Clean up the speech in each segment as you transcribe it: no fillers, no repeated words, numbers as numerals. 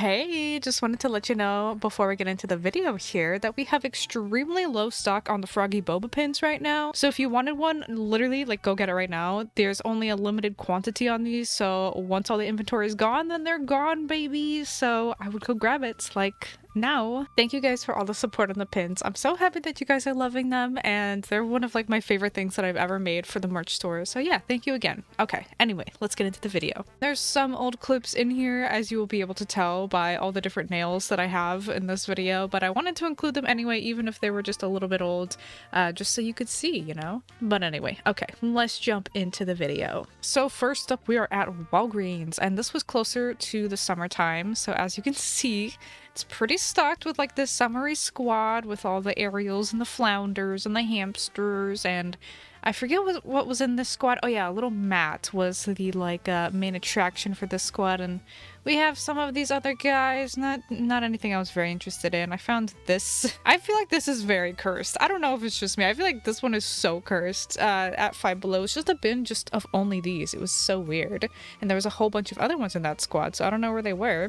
Hey, just wanted to let you know before we get into the video here that we have extremely low stock on the Froggy Boba pins right now. So if you wanted one, literally like go get it right now. There's only a limited quantity on these, so once all the inventory is gone, then they're gone, baby. So I would go grab it like now. Thank you guys for all the support on the pins. I'm so happy that you guys are loving them, and they're one of like my favorite things that I've ever made for the merch store. So yeah, thank you again. Okay, anyway, let's get into the video. There's some old clips in here, as you will be able to tell by all the different nails that I have in this video, but I wanted to include them anyway, even if they were just a little bit old, just so you could see, you know? But anyway, okay, let's jump into the video. So first up, we are at Walgreens, and this was closer to the summertime, so as you can see, it's pretty stocked with like this summery squad with all the Ariels and the Flounders and the hamsters, and I forget what was in this squad. Oh yeah, little Matt was the like main attraction for this squad, and we have some of these other guys, not anything I was very interested in. I found this. I feel like this is very cursed. I don't know if it's just me. I feel like this one is so cursed. At Five Below, it's just a bin just of only these. It was so weird. And there was a whole bunch of other ones in that squad, so I don't know where they were.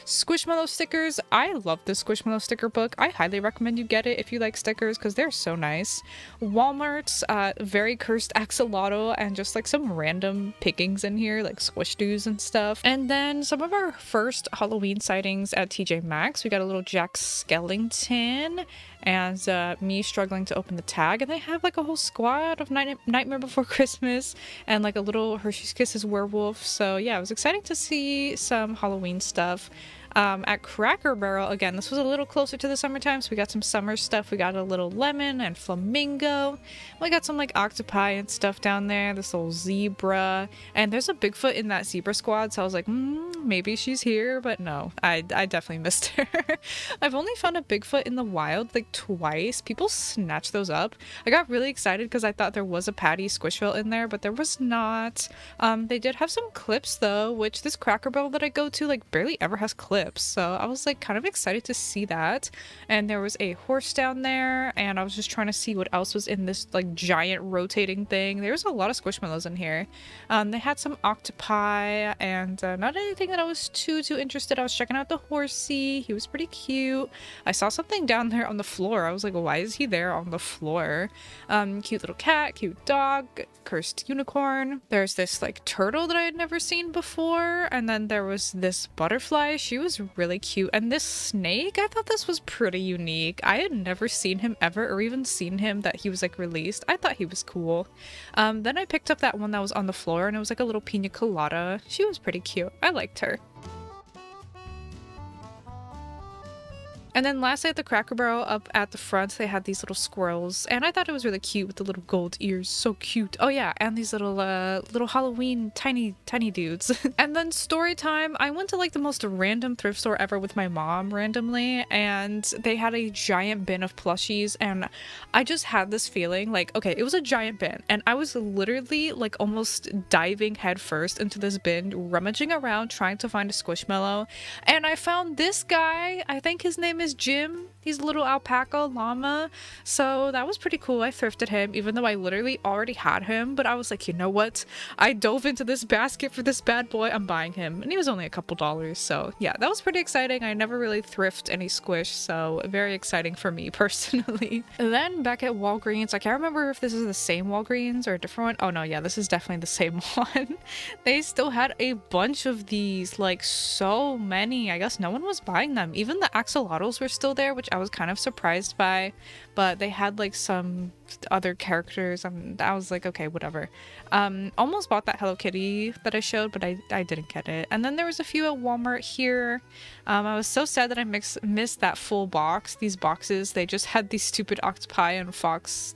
Squishmallow stickers. I love this Squishmallow sticker book. I highly recommend you get it if you like stickers because they're so nice. Walmart's very cursed axolotl and just like some random pickings in here, like squish doos and stuff. And then some of our first Halloween sightings at TJ Maxx. We got a little Jack Skellington and me struggling to open the tag, and they have like a whole squad of Nightmare Before Christmas and like a little Hershey's Kisses werewolf. So yeah, it was exciting to see some Halloween stuff. At Cracker Barrel, again, this was a little closer to the summertime, so we got some summer stuff. We got a little lemon and flamingo. We got some like octopi and stuff down there, this little zebra, and there's a Bigfoot in that zebra squad, so I was like, maybe she's here, but no, I definitely missed her. I've only found a Bigfoot in the wild like twice. People snatch those up. I got really excited because I thought there was a Patty Squishville in there, but there was not. They did have some clips though, which this Cracker Barrel that I go to like barely ever has clips. So I was like kind of excited to see that. And there was a horse down there, and I was just trying to see what else was in this like giant rotating thing. There's a lot of Squishmallows in here. They had some octopi and not anything that I was too interested. I was checking out the horsey. He was pretty cute. I saw something down there on the floor. I was like, why is he there on the floor? Cute little cat, cute dog, cursed unicorn. There's this like turtle that I had never seen before, and then there was this butterfly. She was really cute, and this snake, I thought this was pretty unique. I had never seen him ever, or even seen him that he was like released. I thought he was cool. Then I picked up that one that was on the floor, and it was like a little pina colada. She was pretty cute. I liked her. And then lastly, at the Cracker Barrel up at the front, they had these little squirrels, and I thought it was really cute with the little gold ears. So cute. Oh yeah, and these little Halloween tiny dudes. And then story time. I went to like the most random thrift store ever with my mom randomly, and they had a giant bin of plushies, and I just had this feeling like, okay, it was a giant bin, and I was literally like almost diving headfirst into this bin, rummaging around trying to find a Squishmallow, and I found this guy. I think his name is Jim. He's a little alpaca llama, so that was pretty cool. I thrifted him even though I literally already had him, but I was like, you know what, I dove into this basket for this bad boy. I'm buying him, and he was only a couple dollars, so yeah, that was pretty exciting. I never really thrift any squish, so very exciting for me personally. And then back at Walgreens, I can't remember if this is the same Walgreens or a different one. Oh no, yeah, this is definitely the same one. They still had a bunch of these, like so many. I guess no one was buying them. Even the axolotls were still there, which I was kind of surprised by, but they had like some other characters, and I was like, okay, whatever. Almost bought that Hello Kitty that I showed, but I didn't get it. And then there was a few at Walmart here. I was so sad that I missed that full box. These boxes, they just had these stupid octopi and fox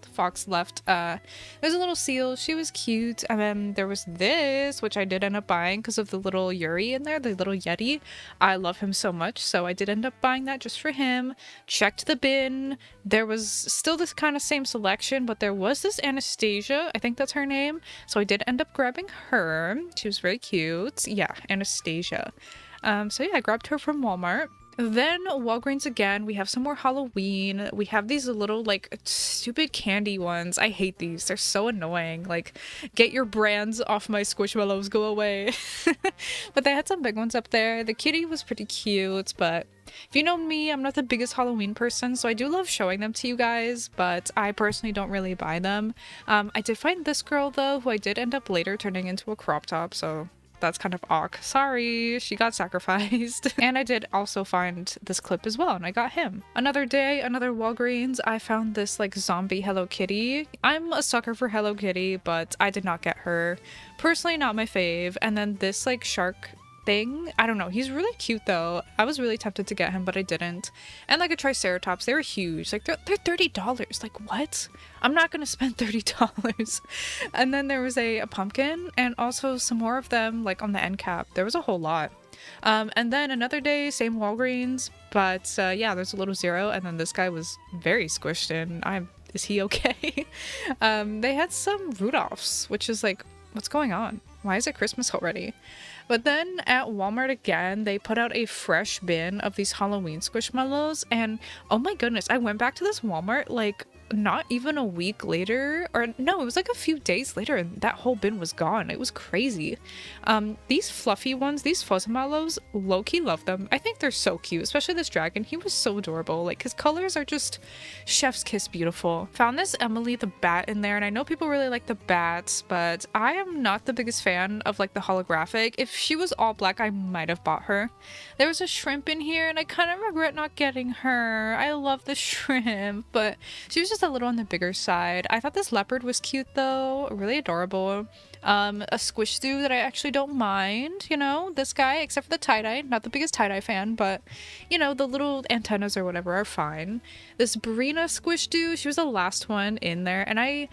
left. There's a little seal. She was cute. And then there was this, which I did end up buying because of the little Yuri in there, the little Yeti. I love him so much, so I did end up buying that just for him. Checked the bin. There was still this kind of same selection, but there was this Anastasia, I think that's her name, so I did end up grabbing her. She was very cute. Yeah, Anastasia. So yeah, I grabbed her from Walmart. Then Walgreens again, we have some more Halloween. We have these little like stupid candy ones. I hate these. They're so annoying. Like, get your brands off my Squishmallows, go away. But they had some big ones up there. The kitty was pretty cute, but if you know me, I'm not the biggest Halloween person, so I do love showing them to you guys, but I personally don't really buy them. I did find this girl though, who I did end up later turning into a crop top, so that's kind of awk. Sorry, she got sacrificed. And I did also find this clip as well, and I got him. Another day, another Walgreens, I found this like zombie Hello Kitty. I'm a sucker for Hello Kitty, but I did not get her. Personally, not my fave. And then this like shark thing, I don't know, he's really cute though. I was really tempted to get him, but I didn't. And like a triceratops, they were huge. Like they're $30. Like what? I'm not gonna spend $30. And then there was a pumpkin and also some more of them like on the end cap. There was a whole lot. And then another day, same Walgreens, but yeah, there's a little zero, and then this guy was very squished in. Is he okay? They had some Rudolphs, which is like, what's going on? Why is it Christmas already? But then at Walmart again, they put out a fresh bin of these Halloween Squishmallows, and oh my goodness, I went back to this Walmart like not even a week later, or no, it was like a few days later, and that whole bin was gone. It was crazy. These fluffy ones, these Fuzzmallows, low-key love them. I think they're so cute, especially this dragon. He was so adorable. Like, his colors are just chef's kiss beautiful. Found this Emily the bat in there, and I know people really like the bats, but I am not the biggest fan of like the holographic. If she was all black, I might have bought her. There was a shrimp in here, and I kind of regret not getting her. I love the shrimp, but she was just a little on the bigger side. I thought this leopard was cute though, really adorable. A squish stew that I actually don't mind, you know, this guy, except for the tie-dye. Not the biggest tie-dye fan, but you know, the little antennas or whatever are fine. This Brina squish stew, she was the last one in there, and I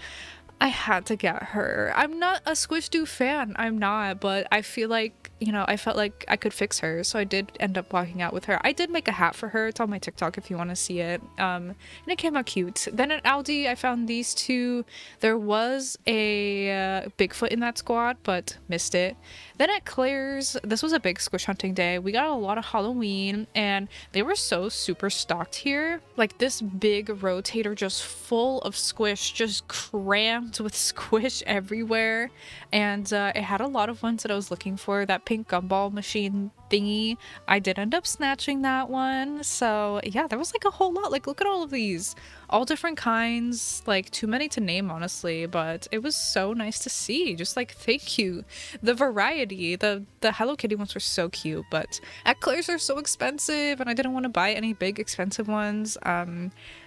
had to get her. I'm not a Squish Doo fan, I'm not, but I feel like, you know, I felt like I could fix her, so I did end up walking out with her. I did make a hat for her. It's on my TikTok if you want to see it. And it came out cute. Then at Aldi, I found these two. There was a Bigfoot in that squad, but missed it. Then at Claire's, this was a big squish hunting day. We got a lot of Halloween, and they were so super stocked here. Like this big rotator just full of squish, just crammed with squish everywhere. And it had a lot of ones that I was looking for. That pink gumball machine thingy, I did end up snatching that one. So yeah, there was like a whole lot. Like, look at all of these, all different kinds, like too many to name honestly, but it was so nice to see. Just like, thank you. The variety, the Hello Kitty ones were so cute, but at Claire's they're so expensive, and I didn't want to buy any big expensive ones.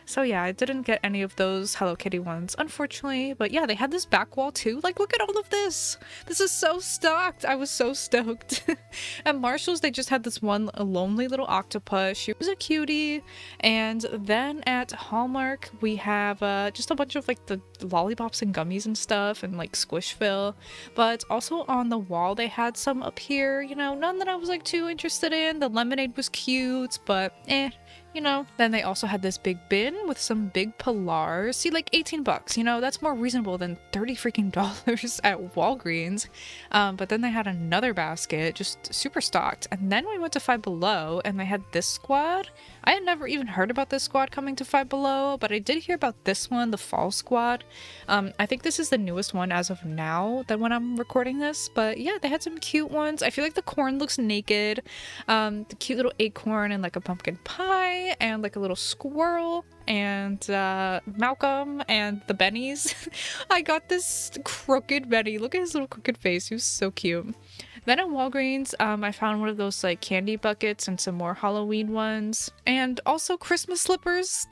So yeah, I didn't get any of those Hello Kitty ones, unfortunately. But yeah, they had this back wall too. Like, look at all of this. This is so stocked. I was so stoked. At Marshall's, they just had this one lonely little octopus. She was a cutie. And then at Hallmark, we have just a bunch of like the lollipops and gummies and stuff, and like Squishville. But also on the wall, they had some up here, you know, none that I was like too interested in. The lemonade was cute, but you know. Then they also had this big bin with some big Pilars. See, like 18 bucks, you know, that's more reasonable than 30 freaking dollars at Walgreens. But then they had another basket, just super stocked. And then we went to Five Below, and they had this squad. I had never even heard about this squad coming to Five Below, but I did hear about this one, the Fall Squad. I think this is the newest one as of now, than when I'm recording this. But yeah, they had some cute ones. I feel like the corn looks naked. The cute little acorn and like a pumpkin pie, and like a little squirrel, and Malcolm, and the Bennies. I got this crooked Benny. Look at his little crooked face. He was so cute. Then at Walgreens, I found one of those like candy buckets and some more Halloween ones, and also Christmas slippers.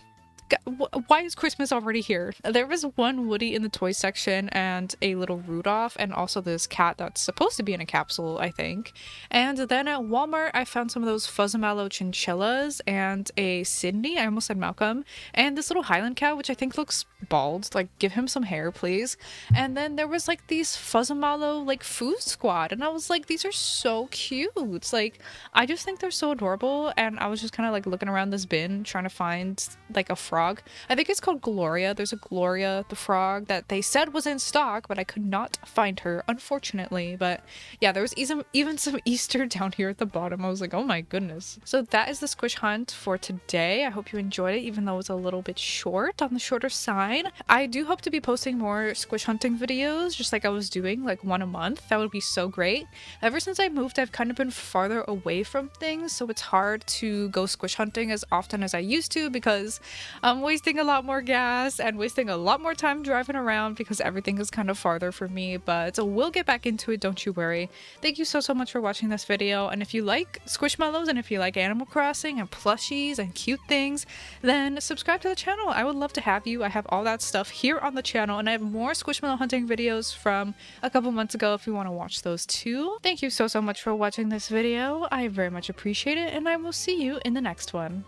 Why is Christmas already here? There was one Woody in the toy section, and a little Rudolph, and also this cat that's supposed to be in a capsule, I think. And then at Walmart, I found some of those Fuzzmallow chinchillas, and a Sydney, I almost said Malcolm, and this little Highland cow, which I think looks bald. Like, give him some hair, please. And then there was like these Fuzzamallow like food squad, and I was like, these are so cute. Like, I just think they're so adorable. And I was just kind of like looking around this bin trying to find like a frog. I think it's called Gloria. There's a Gloria the frog that they said was in stock, but I could not find her, unfortunately. But yeah, there was even some Easter down here at the bottom. I was like, oh my goodness. So that is the squish hunt for today. I hope you enjoyed it, even though it was a little bit short, on the shorter side. I do hope to be posting more squish hunting videos, just like I was doing, like one a month. That would be so great. Ever since I moved, I've kind of been farther away from things, so it's hard to go squish hunting as often as I used to because I'm wasting a lot more gas and wasting a lot more time driving around because everything is kind of farther for me. But we'll get back into it, don't you worry. Thank you so much for watching this video, and if you like Squishmallows and if you like Animal Crossing and plushies and cute things, then subscribe to the channel. I would love to have you. I have all that stuff here on the channel, and I have more Squishmallow hunting videos from a couple months ago if you want to watch those too. Thank you so much for watching this video. I very much appreciate it, and I will see you in the next one.